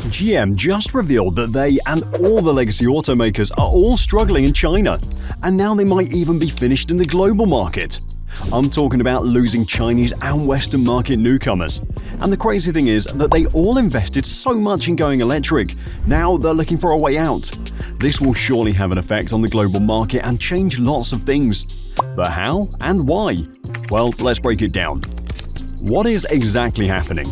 GM just revealed that they and all the legacy automakers are all struggling in China, and now they might even be finished in the global market. I'm talking about losing Chinese and Western market newcomers. And the crazy thing is that they all invested so much in going electric, now they're looking for a way out. This will surely have an effect on the global market and change lots of things. But how and why? Well, let's break it down. What is exactly happening?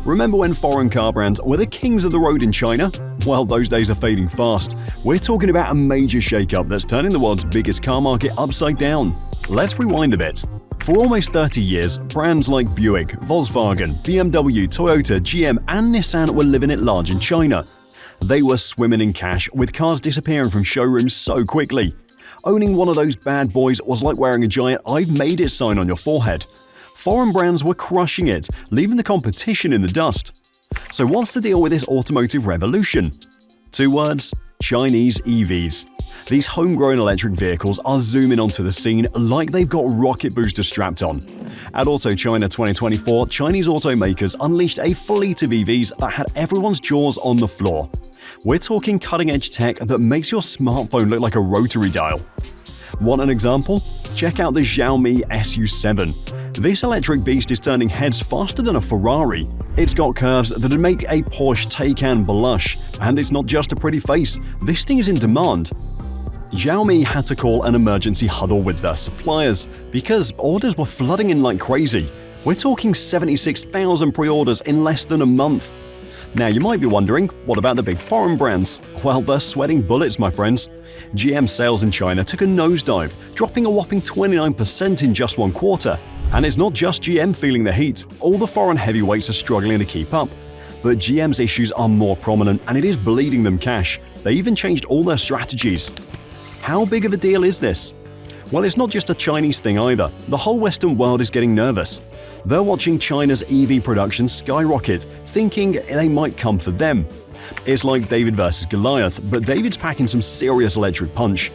Remember when foreign car brands were the kings of the road in China? Well, those days are fading fast. We're talking about a major shakeup that's turning the world's biggest car market upside down. Let's rewind a bit. For almost 30 years, brands like Buick, Volkswagen, BMW, Toyota, GM, and Nissan were living it large in China. They were swimming in cash, with cars disappearing from showrooms so quickly. Owning one of those bad boys was like wearing a giant "I've made it" sign on your forehead. Foreign brands were crushing it, leaving the competition in the dust. So what's the deal with this automotive revolution? 2 words: Chinese EVs. These homegrown electric vehicles are zooming onto the scene like they've got rocket boosters strapped on. At Auto China 2024, Chinese automakers unleashed a fleet of EVs that had everyone's jaws on the floor. We're talking cutting-edge tech that makes your smartphone look like a rotary dial. Want an example? Check out the Xiaomi SU7. This electric beast is turning heads faster than a Ferrari. It's got curves that'd make a Porsche Taycan blush, and it's not just a pretty face, this thing is in demand. Xiaomi had to call an emergency huddle with their suppliers because orders were flooding in like crazy. We're talking 76,000 pre-orders in less than a month. Now you might be wondering, what about the big foreign brands? Well, they're sweating bullets, my friends. GM sales in China took a nosedive, dropping a whopping 29% in just 1 quarter. And it's not just GM feeling the heat, all the foreign heavyweights are struggling to keep up. But GM's issues are more prominent, and it is bleeding them cash. They even changed all their strategies. How big of a deal is this? Well, it's not just a Chinese thing either. The whole Western world is getting nervous. They're watching China's EV production skyrocket, thinking they might come for them. It's like David versus Goliath, but David's packing some serious electric punch.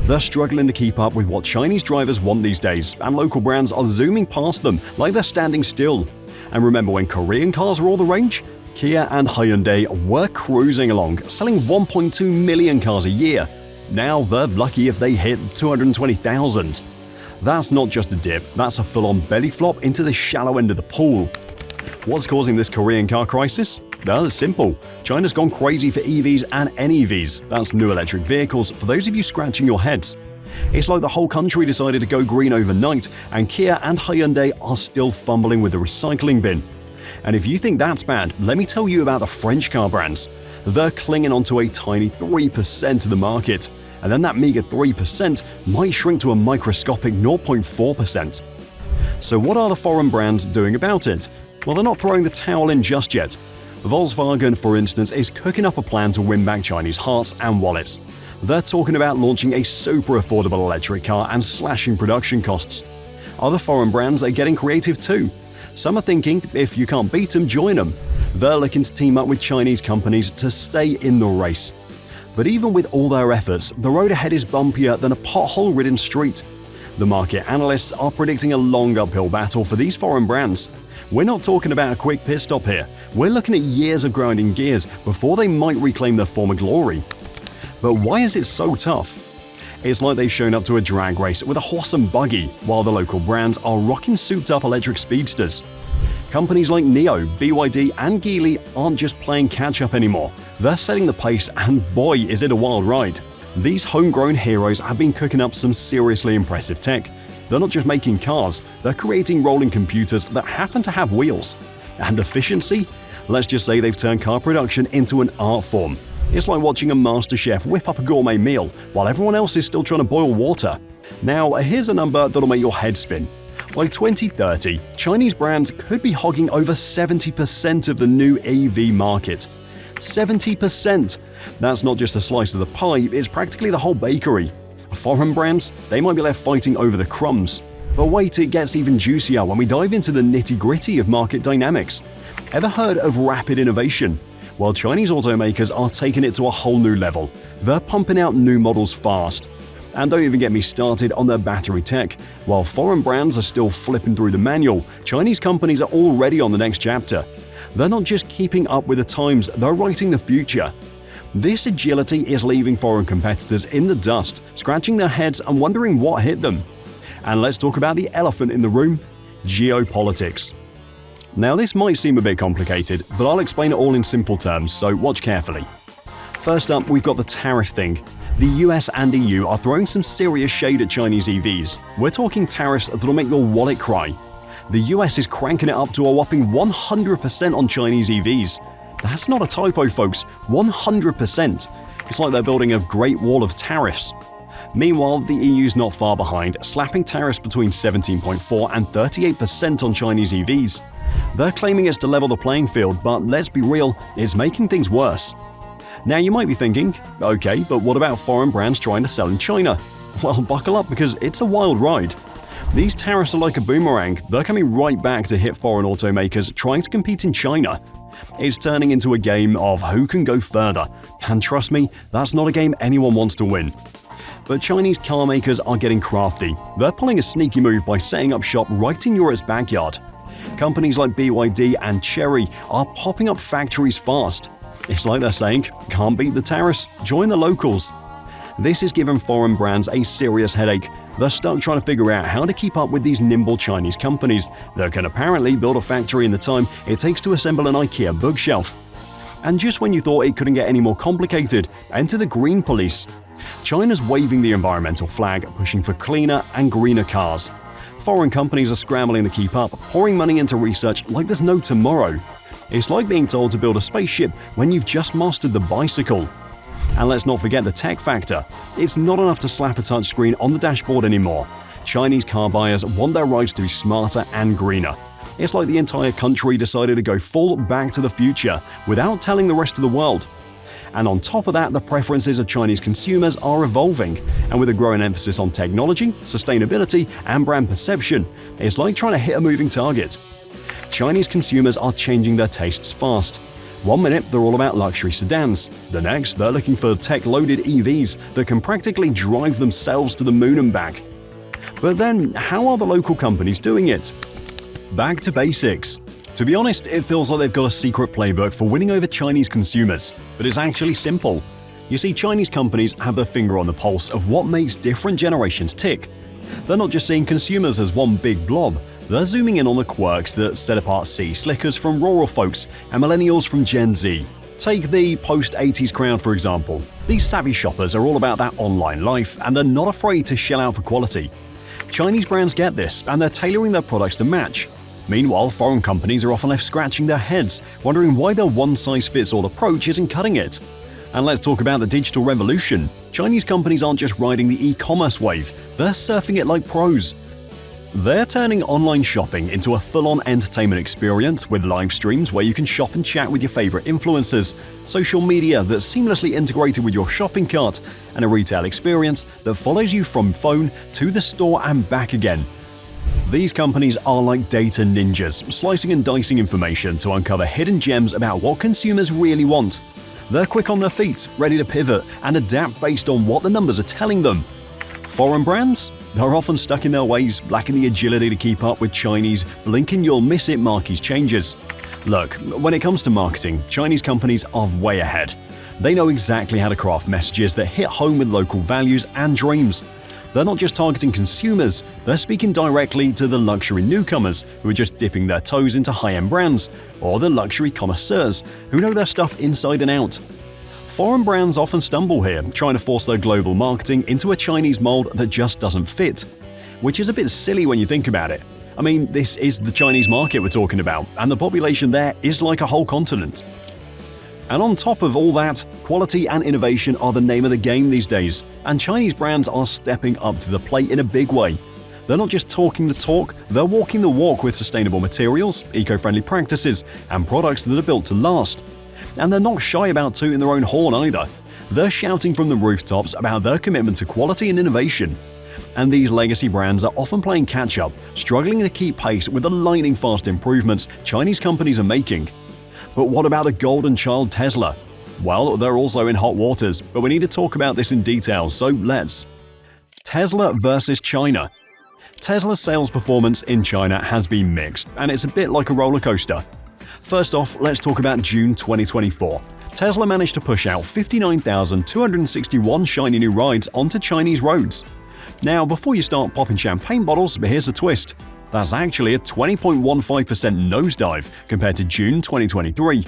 They're struggling to keep up with what Chinese drivers want these days, and local brands are zooming past them like they're standing still. And remember when Korean cars were all the rage? Kia and Hyundai were cruising along, selling 1.2 million cars a year. Now they're lucky if they hit 220,000. That's not just a dip, that's a full-on belly flop into the shallow end of the pool. What's causing this Korean car crisis? Well, it's simple. China's gone crazy for EVs and NEVs. That's new electric vehicles, for those of you scratching your heads. It's like the whole country decided to go green overnight, and Kia and Hyundai are still fumbling with the recycling bin. And if you think that's bad, let me tell you about the French car brands. They're clinging onto a tiny 3% of the market, and then that meager 3% might shrink to a microscopic 0.4%. So what are the foreign brands doing about it? Well, they're not throwing the towel in just yet. Volkswagen, for instance, is cooking up a plan to win back Chinese hearts and wallets. They're talking about launching a super affordable electric car and slashing production costs. Other foreign brands are getting creative too. Some are thinking, if you can't beat them, join them. They're looking to team up with Chinese companies to stay in the race. But even with all their efforts, the road ahead is bumpier than a pothole-ridden street. The market analysts are predicting a long uphill battle for these foreign brands. We're not talking about a quick pit stop here. We're looking at years of grinding gears before they might reclaim their former glory. But why is it so tough? It's like they've shown up to a drag race with a horse and buggy, while the local brands are rocking souped-up electric speedsters. Companies like NIO, BYD, and Geely aren't just playing catch-up anymore. They're setting the pace, and boy, is it a wild ride. These homegrown heroes have been cooking up some seriously impressive tech. They're not just making cars, they're creating rolling computers that happen to have wheels. And efficiency? Let's just say they've turned car production into an art form. It's like watching a master chef whip up a gourmet meal while everyone else is still trying to boil water. Now, here's a number that'll make your head spin. By 2030, Chinese brands could be hogging over 70% of the new EV market. 70%! That's not just a slice of the pie, it's practically the whole bakery. Foreign brands, they might be left fighting over the crumbs. But wait, it gets even juicier when we dive into the nitty-gritty of market dynamics. Ever heard of rapid innovation? Well, Chinese automakers are taking it to a whole new level. They're pumping out new models fast. And don't even get me started on their battery tech. While foreign brands are still flipping through the manual, Chinese companies are already on the next chapter. They're not just keeping up with the times, they're writing the future. This agility is leaving foreign competitors in the dust, scratching their heads and wondering what hit them. And let's talk about the elephant in the room: geopolitics. Now, this might seem a bit complicated, but I'll explain it all in simple terms, so watch carefully. First up, we've got the tariff thing. The US and EU are throwing some serious shade at Chinese EVs. We're talking tariffs that'll make your wallet cry. The US is cranking it up to a whopping 100% on Chinese EVs. That's not a typo, folks. 100%. It's like they're building a great wall of tariffs. Meanwhile, the EU's not far behind, slapping tariffs between 17.4% and 38% on Chinese EVs. They're claiming it's to level the playing field, but let's be real, it's making things worse. Now, you might be thinking, okay, but what about foreign brands trying to sell in China? Well, buckle up, because it's a wild ride. These tariffs are like a boomerang. They're coming right back to hit foreign automakers trying to compete in China. It's turning into a game of who can go further, and trust me, that's not a game anyone wants to win. But Chinese car makers are getting crafty. They're pulling a sneaky move by setting up shop right in Europe's backyard. Companies like BYD and Chery are popping up factories fast. It's like they're saying, can't beat the tariffs, join the locals. This has given foreign brands a serious headache. They're stuck trying to figure out how to keep up with these nimble Chinese companies that can apparently build a factory in the time it takes to assemble an IKEA bookshelf. And just when you thought it couldn't get any more complicated, enter the green police. China's waving the environmental flag, pushing for cleaner and greener cars. Foreign companies are scrambling to keep up, pouring money into research like there's no tomorrow. It's like being told to build a spaceship when you've just mastered the bicycle. And let's not forget the tech factor. It's not enough to slap a touchscreen on the dashboard anymore. Chinese car buyers want their rides to be smarter and greener. It's like the entire country decided to go full back to the future without telling the rest of the world. And on top of that, the preferences of Chinese consumers are evolving, and with a growing emphasis on technology, sustainability, and brand perception, it's like trying to hit a moving target. Chinese consumers are changing their tastes fast. One minute, they're all about luxury sedans. The next, they're looking for tech-loaded EVs that can practically drive themselves to the moon and back. But then, how are the local companies doing it? Back to basics. To be honest, it feels like they've got a secret playbook for winning over Chinese consumers, but it's actually simple. You see, Chinese companies have their finger on the pulse of what makes different generations tick. They're not just seeing consumers as one big blob, they're zooming in on the quirks that set apart city slickers from rural folks and millennials from Gen Z. Take the post-80s crowd, for example. These savvy shoppers are all about that online life, and they're not afraid to shell out for quality. Chinese brands get this, and they're tailoring their products to match. Meanwhile, foreign companies are often left scratching their heads, wondering why their one-size-fits-all approach isn't cutting it. And let's talk about the digital revolution. Chinese companies aren't just riding the e-commerce wave, they're surfing it like pros. They're turning online shopping into a full-on entertainment experience with live streams where you can shop and chat with your favorite influencers, social media that's seamlessly integrated with your shopping cart, and a retail experience that follows you from phone to the store and back again. These companies are like data ninjas, slicing and dicing information to uncover hidden gems about what consumers really want. They're quick on their feet, ready to pivot and adapt based on what the numbers are telling them. Foreign brands? They're often stuck in their ways, lacking the agility to keep up with Chinese blink-and-you'll-miss-it marquee changes. Look, when it comes to marketing, Chinese companies are way ahead. They know exactly how to craft messages that hit home with local values and dreams. They're not just targeting consumers, they're speaking directly to the luxury newcomers who are just dipping their toes into high-end brands, or the luxury connoisseurs who know their stuff inside and out. Foreign brands often stumble here, trying to force their global marketing into a Chinese mold that just doesn't fit. Which is a bit silly when you think about it. I mean, this is the Chinese market we're talking about, and the population there is like a whole continent. And on top of all that, quality and innovation are the name of the game these days, and Chinese brands are stepping up to the plate in a big way. They're not just talking the talk, they're walking the walk with sustainable materials, eco-friendly practices, and products that are built to last. And they're not shy about tooting their own horn either. They're shouting from the rooftops about their commitment to quality and innovation. And these legacy brands are often playing catch-up, struggling to keep pace with the lightning-fast improvements Chinese companies are making. But what about the golden child Tesla? Well, they're also in hot waters, but we need to talk about this in detail, so let's. Tesla versus China. Tesla's sales performance in China has been mixed, and it's a bit like a roller coaster. First off, let's talk about June 2024. Tesla managed to push out 59,261 shiny new rides onto Chinese roads. Now, before you start popping champagne bottles, here's a twist. That's actually a 20.15% nosedive compared to June 2023.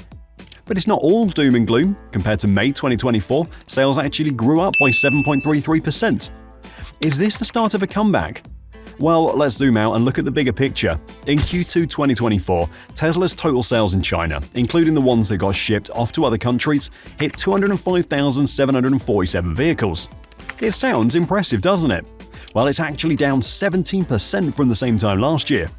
But it's not all doom and gloom. Compared to May 2024, sales actually grew up by 7.33%. Is this the start of a comeback? Well, let's zoom out and look at the bigger picture. In Q2 2024, Tesla's total sales in China, including the ones that got shipped off to other countries, hit 205,747 vehicles. It sounds impressive, doesn't it? Well, it's actually down 17% from the same time last year.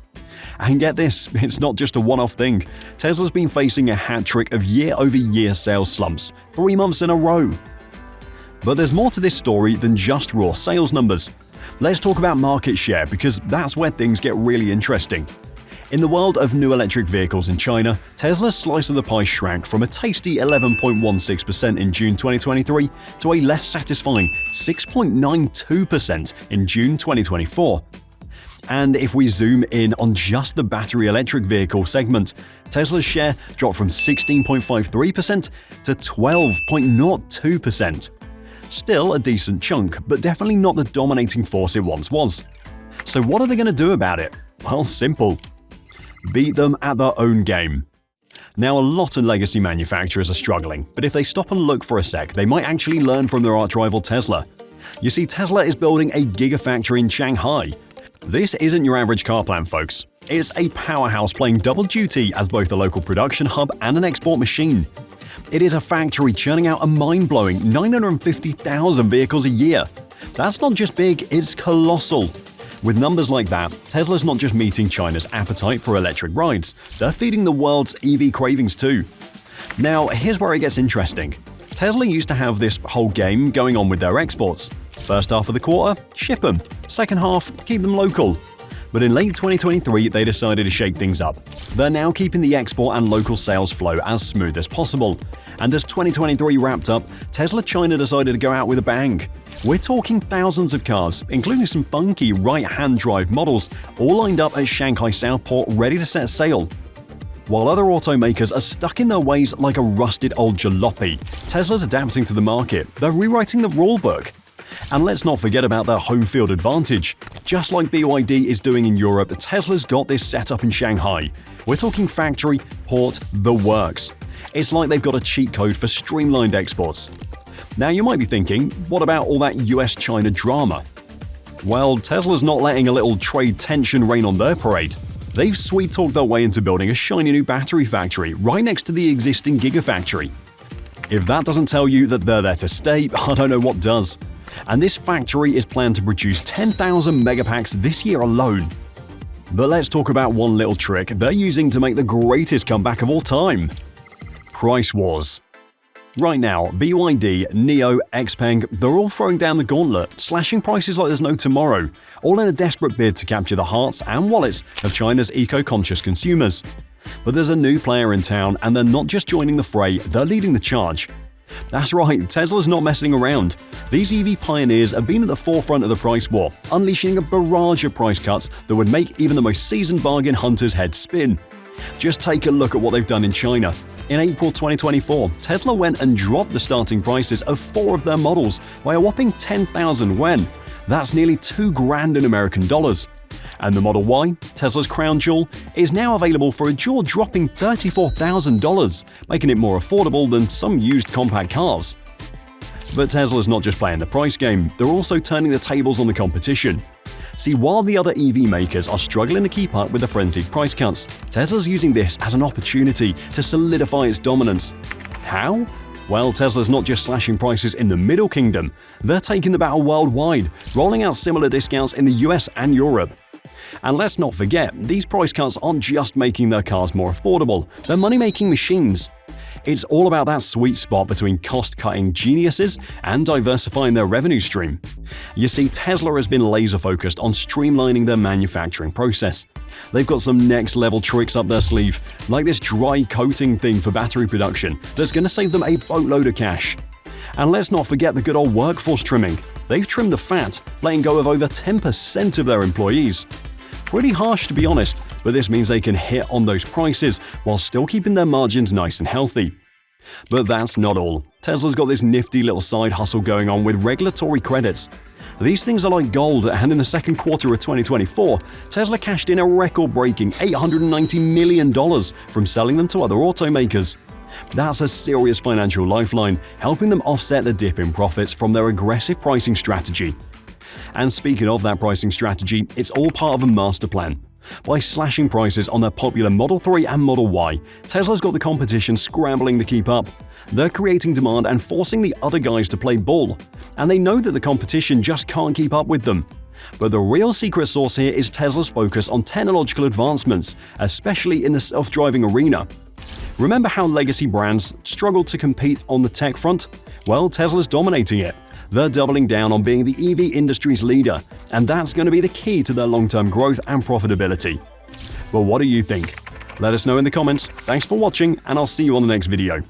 And get this, it's not just a one-off thing. Tesla's been facing a hat-trick of year-over-year sales slumps, 3 months in a row. But there's more to this story than just raw sales numbers. Let's talk about market share, because that's where things get really interesting. In the world of new electric vehicles in China, Tesla's slice of the pie shrank from a tasty 11.16% in June 2023 to a less satisfying 6.92% in June 2024. And if we zoom in on just the battery electric vehicle segment, Tesla's share dropped from 16.53% to 12.02%. Still a decent chunk, but definitely not the dominating force it once was. So what are they going to do about it? Well, simple. Beat them at their own game. Now, a lot of legacy manufacturers are struggling, but if they stop and look for a sec, they might actually learn from their arch-rival Tesla. You see, Tesla is building a gigafactory in Shanghai. This isn't your average car plant, folks. It's a powerhouse playing double duty as both a local production hub and an export machine. It is a factory churning out a mind-blowing 950,000 vehicles a year. That's not just big, it's colossal. With numbers like that, Tesla's not just meeting China's appetite for electric rides, they're feeding the world's EV cravings too. Now, here's where it gets interesting. Tesla used to have this whole game going on with their exports. First half of the quarter, ship them. Second half, keep them local. But in late 2023, they decided to shake things up. They're now keeping the export and local sales flow as smooth as possible. And as 2023 wrapped up, Tesla China decided to go out with a bang. We're talking thousands of cars, including some funky right-hand drive models, all lined up at Shanghai Southport ready to set sail. While other automakers are stuck in their ways like a rusted old jalopy, Tesla's adapting to the market. They're rewriting the rulebook. And let's not forget about their home field advantage. Just like BYD is doing in Europe, Tesla's got this set up in Shanghai. We're talking factory, port, the works. It's like they've got a cheat code for streamlined exports. Now you might be thinking, what about all that US-China drama? Well, Tesla's not letting a little trade tension reign on their parade. They've sweet-talked their way into building a shiny new battery factory right next to the existing gigafactory. If that doesn't tell you that they're there to stay, I don't know what does. And this factory is planned to produce 10,000 megapacks this year alone. But let's talk about one little trick they're using to make the greatest comeback of all time. Price wars. Right now, BYD, NIO, XPeng, they're all throwing down the gauntlet, slashing prices like there's no tomorrow, all in a desperate bid to capture the hearts and wallets of China's eco-conscious consumers. But there's a new player in town, and they're not just joining the fray, they're leading the charge. That's right, Tesla's not messing around. These EV pioneers have been at the forefront of the price war, unleashing a barrage of price cuts that would make even the most seasoned bargain hunters' heads spin. Just take a look at what they've done in China. In April 2024, Tesla went and dropped the starting prices of 4 of their models by a whopping 10,000 yuan. That's nearly $2,000 in American dollars. And the Model Y, Tesla's crown jewel, is now available for a jaw-dropping $34,000, making it more affordable than some used compact cars. But Tesla's not just playing the price game, they're also turning the tables on the competition. See, while the other EV makers are struggling to keep up with the frenzied price cuts, Tesla's using this as an opportunity to solidify its dominance. How? Well, Tesla's not just slashing prices in the Middle Kingdom, they're taking the battle worldwide, rolling out similar discounts in the US and Europe. And let's not forget, these price cuts aren't just making their cars more affordable, they're money-making machines. It's all about that sweet spot between cost-cutting geniuses and diversifying their revenue stream. You see, Tesla has been laser-focused on streamlining their manufacturing process. They've got some next-level tricks up their sleeve, like this dry coating thing for battery production that's going to save them a boatload of cash. And let's not forget the good old workforce trimming. They've trimmed the fat, letting go of over 10% of their employees. Pretty harsh to be honest, but this means they can hit on those prices while still keeping their margins nice and healthy. But that's not all. Tesla's got this nifty little side hustle going on with regulatory credits. These things are like gold, and in the second quarter of 2024, Tesla cashed in a record-breaking $890 million from selling them to other automakers. That's a serious financial lifeline, helping them offset the dip in profits from their aggressive pricing strategy. And speaking of that pricing strategy, it's all part of a master plan. By slashing prices on their popular Model 3 and Model Y, Tesla's got the competition scrambling to keep up. They're creating demand and forcing the other guys to play ball, and they know that the competition just can't keep up with them. But the real secret sauce here is Tesla's focus on technological advancements, especially in the self-driving arena. Remember how legacy brands struggled to compete on the tech front? Well, Tesla's dominating it. They're doubling down on being the EV industry's leader, and that's going to be the key to their long-term growth and profitability. But what do you think? Let us know in the comments. Thanks for watching, and I'll see you on the next video.